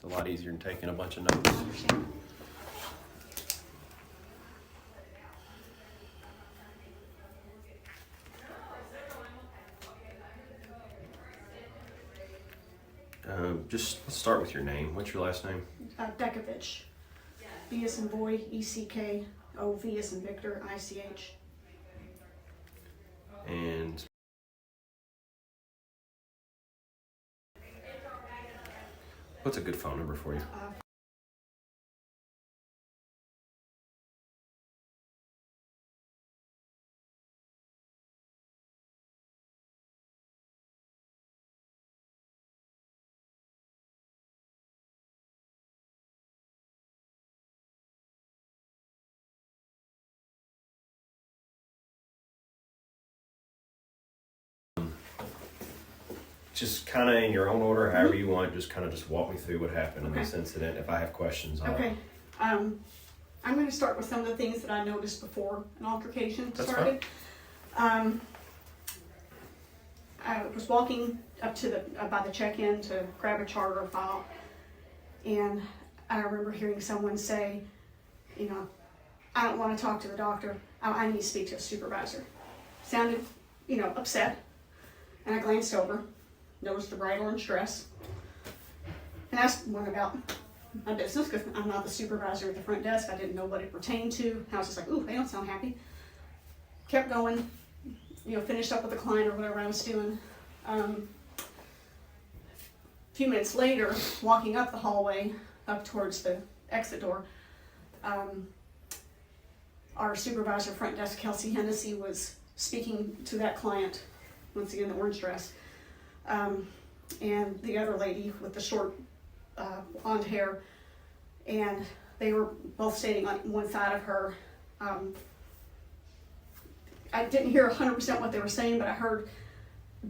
It's a lot easier than taking a bunch of notes. Just start with your name. What's your last name? Dekovich. B as in boy, E-C-K-O, V as in Victor, I-C-H. And what's a good phone number for you? Just kind of in your own order, however you want. Just kind of just walk me through what happened in this incident. If I have questions, Okay. I'm going to start with some of the things that I noticed before an altercation started. I was walking up to the by the check-in to grab a chart or file, and I remember hearing someone say, you know, I don't want to talk to the doctor. I need to speak to a supervisor. Sounded, you know, upset, and I glanced over. Noticed the bright orange dress, and asked one about my business because I'm not the supervisor at the front desk. I didn't know what it pertained to. I was just like, ooh, they don't sound happy. Kept going, you know, finished up with the client or whatever I was doing. A few minutes later, walking up the hallway, up towards the exit door, our supervisor front desk, Kelsey Hennessy, was speaking to that client, once again, the orange dress. And the other lady with the short blonde hair, and they were both standing on one side of her. I didn't hear 100% what they were saying, but I heard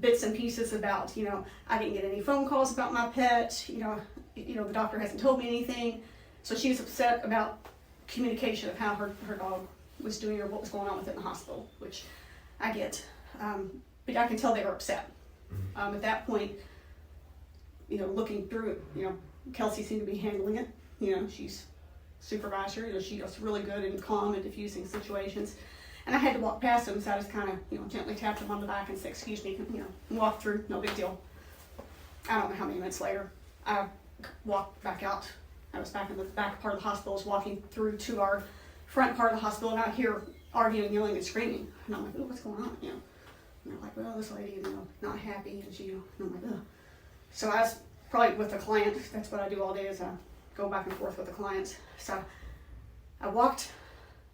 bits and pieces about, you know, I didn't get any phone calls about my pet, you know, the doctor hasn't told me anything. So she was upset about communication of how her dog was doing or what was going on with it in the hospital, which I get. But I can tell they were upset. At that point, you know, looking through it, you know, Kelsey seemed to be handling it. You know, she's supervisor, you know, she was really good and calm and diffusing situations. And I had to walk past him, so I just kind of, you know, gently tapped him on the back and said, excuse me, you know, and walked through, no big deal. I don't know how many minutes later, I walked back out. I was back in the back part of the hospital, was walking through to our front part of the hospital, and I hear arguing, yelling, and screaming. And I'm like, oh, what's going on, you know? And they're like, well, this lady, you know, not happy, and she, you know, and I'm like, ugh. So I was probably with the client. That's what I do all day, is I go back and forth with the clients. So I walked.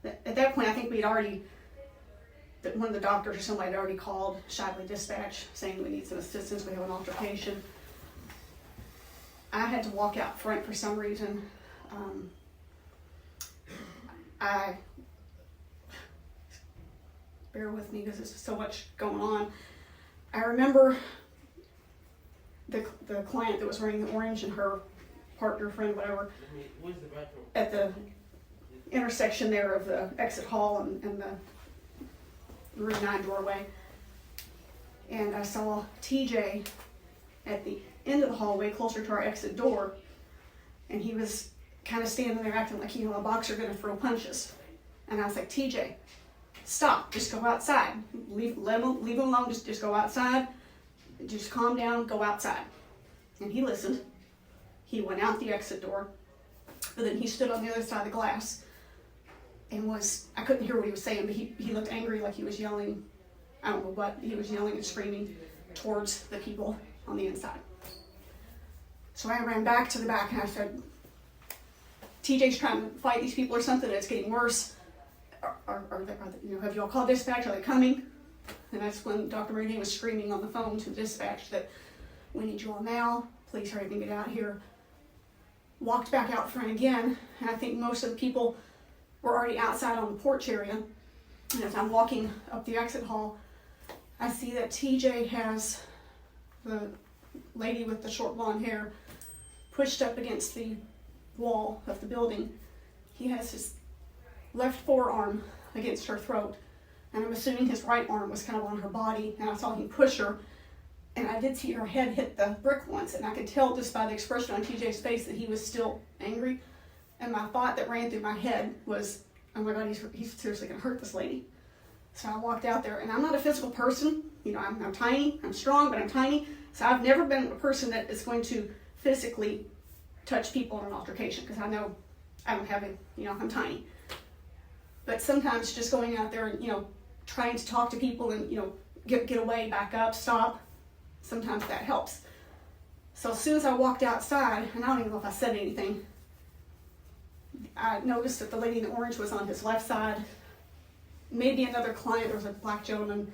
At that point, I think we'd already, one of the doctors or somebody had already called Shively Dispatch saying we need some assistance, we have an altercation. I had to walk out front for some reason. Bear with me because there's so much going on. I remember the client that was wearing the orange and her partner, friend, whatever, at the intersection there of the exit hall and the Route 9 doorway. And I saw TJ at the end of the hallway, closer to our exit door, and he was kind of standing there acting like, you know, a boxer gonna throw punches. And I was like, TJ, stop, just go outside. Leave him alone, just go outside. Just calm down, go outside. And he listened. He went out the exit door, but then he stood on the other side of the glass and I couldn't hear what he was saying, but he looked angry, like he was yelling, I don't know what, he was yelling and screaming towards the people on the inside. So I ran back to the back and I said, TJ's trying to fight these people or something, it's getting worse. You know, have you all called dispatch? Are they coming? And that's when Dr. Marie was screaming on the phone to dispatch that we need you all now. Please hurry up and get out here. Walked back out front again, and I think most of the people were already outside on the porch area. And as I'm walking up the exit hall, I see that TJ has the lady with the short blonde hair pushed up against the wall of the building. He has his left forearm against her throat, and I'm assuming his right arm was kind of on her body, and I saw him push her And I did see her head hit the brick once, and I could tell just by the expression on TJ's face that he was still angry. And my thought that ran through my head was, oh my God, he's seriously gonna hurt this lady. So I walked out there, and I'm not a physical person. You know, I'm tiny, I'm strong, but I'm tiny. So I've never been a person that is going to physically touch people in an altercation, because I know I don't have it, you know, I'm tiny. But sometimes just going out there and, you know, trying to talk to people and, you know, get away, back up, stop, sometimes that helps. So as soon as I walked outside, and I don't even know if I said anything, I noticed that the lady in the orange was on his left side. Maybe another client, there was a black gentleman,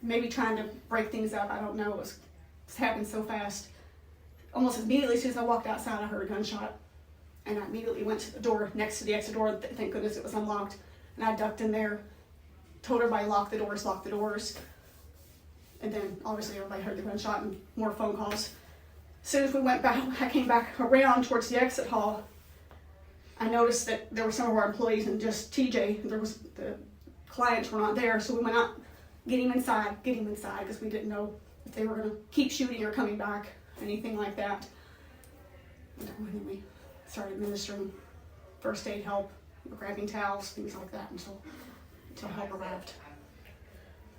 maybe trying to break things up, I don't know, it was happened so fast. Almost immediately, as soon as I walked outside, I heard a gunshot. And I immediately went to the door, next to the exit door, thank goodness it was unlocked. And I ducked in there, told everybody lock the doors, lock the doors. And then obviously everybody heard the gunshot and more phone calls. As soon as we went back, I came back around towards the exit hall, I noticed that there were some of our employees and just TJ, the clients were not there, so we went out, get him inside, because we didn't know if they were gonna keep shooting or coming back, anything like that. And then we started administering first aid help, grabbing towels, things like that until help arrived.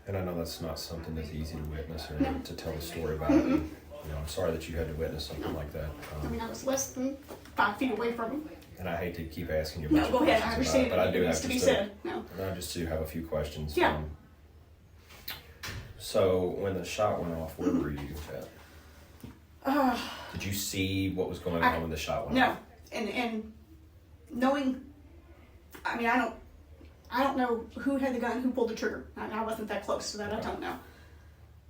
And I know that's not something that's easy to witness or No. to tell a story about. Mm-mm. You know, I'm sorry that you had to witness something like that. I mean, I was less than 5 feet away from him. And I hate to keep asking you a No, bunch go of ahead, questions I understand about it, but I it do needs have to be just said. No. I just do have a few questions. Yeah. So when the shot went off, where were you at? Did you see what was going on when the shot went off? No, and knowing, I mean, I don't know who had the gun, who pulled the trigger. I wasn't that close, so that I don't know.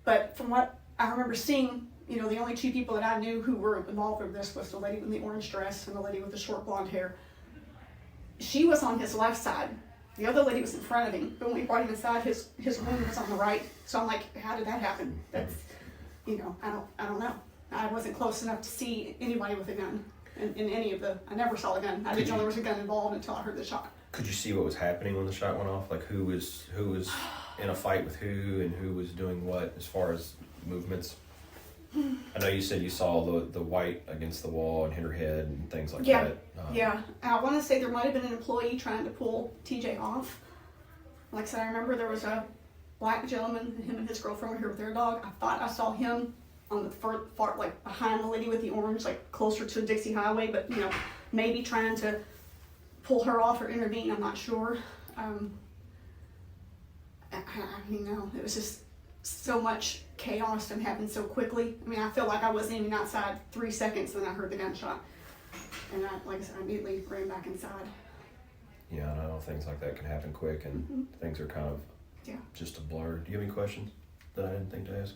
But from what I remember seeing, you know, the only 2 people that I knew who were involved in this was the lady in the orange dress and the lady with the short blonde hair. She was on his left side. The other lady was in front of him, but when we brought him inside, his wound was on the right. So I'm like, how did that happen? That's, you know, I don't know. I wasn't close enough to see anybody with a gun in any of the. I never saw a gun. I didn't know there was a gun involved until I heard the shot. Could you see what was happening when the shot went off? Like who was in a fight with who and who was doing what as far as movements? I know you said you saw the white against the wall and hit her head and things like Yeah. that. Yeah, and I want to say there might have been an employee trying to pull TJ off. Like I said, I remember there was a black gentleman, him and his girlfriend were here with their dog. I thought I saw him on the far, like behind the lady with the orange, like closer to Dixie Highway, but you know, maybe trying to pull her off or intervene, I'm not sure. I mean, no, it was just so much chaos and happened so quickly. I mean, I feel like I wasn't even outside 3 seconds and I heard the gunshot. And like I said, I immediately ran back inside. Yeah, I know things like that can happen quick and things are kind of just a blur. Do you have any questions that I didn't think to ask?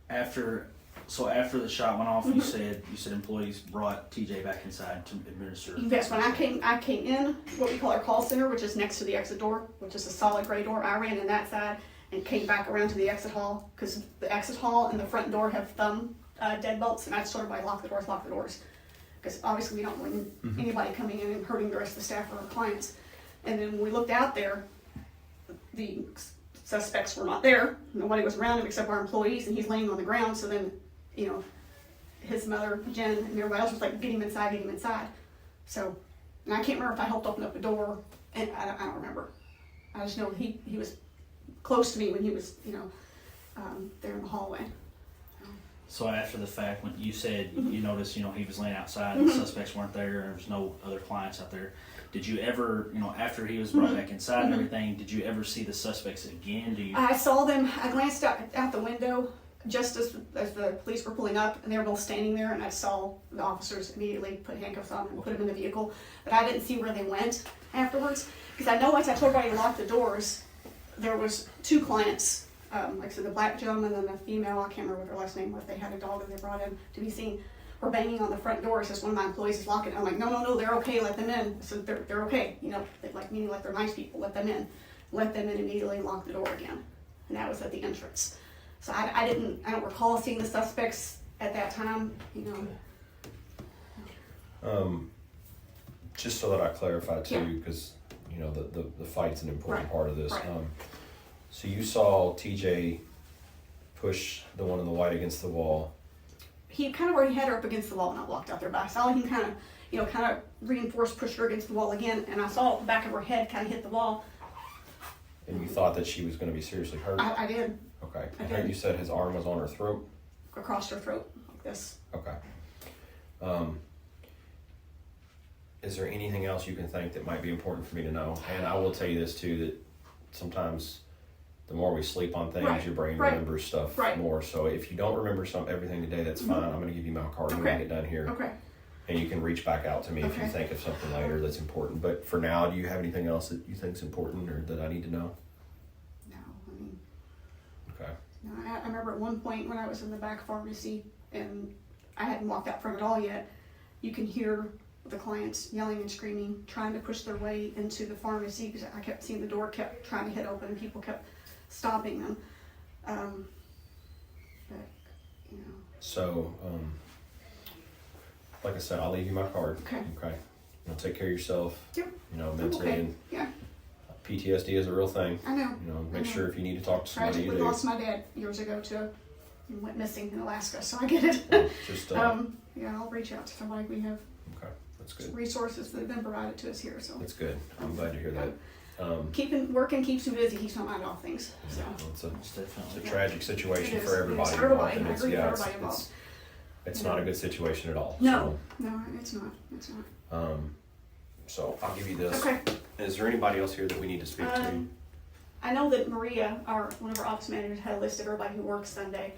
After the shot went off, you said employees brought TJ back inside to administer. Yes, when I came in what we call our call center, which is next to the exit door, which is a solid gray door. I ran in that side and came back around to the exit hall because the exit hall and the front door have thumb deadbolts, and I just told everybody lock the doors, because obviously we don't want anybody coming in and hurting the rest of the staff or our clients. And then when we looked out there, the suspects were not there. Nobody was around him except our employees, and he's laying on the ground. So then, you know, his mother, Jen, and everybody else was like, get him inside. So, and I can't remember if I helped open up a door, and I don't remember. I just know he was close to me when he was, you know, there in the hallway. So after the fact, when you said you noticed, you know, he was laying outside and the suspects weren't there and there was no other clients out there, did you ever, you know, after he was brought back inside and everything, did you ever see the suspects again? I saw them. I glanced out the window just as the police were pulling up, and they were both standing there, and I saw the officers immediately put handcuffs on them and put them in the vehicle, but I didn't see where they went afterwards, because I know once I told everybody to lock the doors, there was 2 clients, like I said, the black gentleman and the female, I can't remember what their last name was, they had a dog that they brought in to be seen, were banging on the front door. Says one of my employees is locking it. I'm like, no, they're okay, let them in. So they're okay, you know, meaning like they're nice people, let them in. Let them in immediately and lock the door again. And that was at the entrance. So I don't recall seeing the suspects at that time, you know. Just so that I clarify too, because you know the fight's an important part of this. Right. So you saw TJ push the one in the white against the wall. He kind of already had her up against the wall and I walked out there, but I saw him kind of reinforce, push her against the wall again, and I saw the back of her head kind of hit the wall. And you thought that she was going to be seriously hurt? I did. Okay. I I heard did. you said his arm was on her throat? Across her throat, like this. Okay. Is there anything else you can think that might be important for me to know? And I will tell you this too, that sometimes the more we sleep on things, Right, your brain right, remembers stuff right. more. So if you don't remember everything today, that's fine. I'm going to give you my card when we Okay. get done here. Okay. And you can reach back out to me if you Okay. think of something later that's important. But for now, do you have anything else that you think is important or that I need to know? No, I mean, Okay. no, I remember at one point when I was in the back pharmacy and I hadn't walked out from it all yet, you can hear the clients yelling and screaming, trying to push their way into the pharmacy because I kept seeing the door kept trying to hit open and people kept stopping them. But, you know. So, like I said, I'll leave you my card. Okay. Okay. You'll take care of yourself. Yep. You know, I'm mentally, okay. and Yeah, PTSD is a real thing. I know. You know, make I know. sure if you need to talk to somebody, you Tragically do. lost my dad years ago to went missing in Alaska, so I get it. Just Yeah, I'll reach out to somebody. We have okay. That's good. resources that have been provided to us here, so That's good. I'm glad to hear that. working keeps me busy, keeps my mind off things. So Well, it's a Definitely. tragic situation It is. for everybody. It's for everybody. involved, and I agree with everybody it's involved. it's not a good situation at all. No, it's not. It's not. So I'll give you this. Okay. Is there anybody else here that we need to speak to? I know that Maria, one of our office managers, had a list of everybody who works Sunday.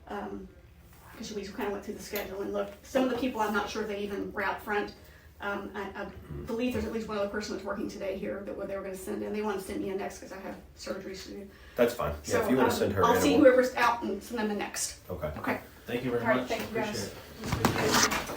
Because we kind of went through the schedule and looked. Some of the people, I'm not sure they even were out front. I believe there's at least one other person that's working today here that they were going to send in. They want to send me in next because I have surgeries to do. That's fine. Yeah, So if you want to send her I'll in, see we'll- whoever's out and send them in next. Okay. Okay. Thank you very All right, much. thank you, guys. Appreciate it.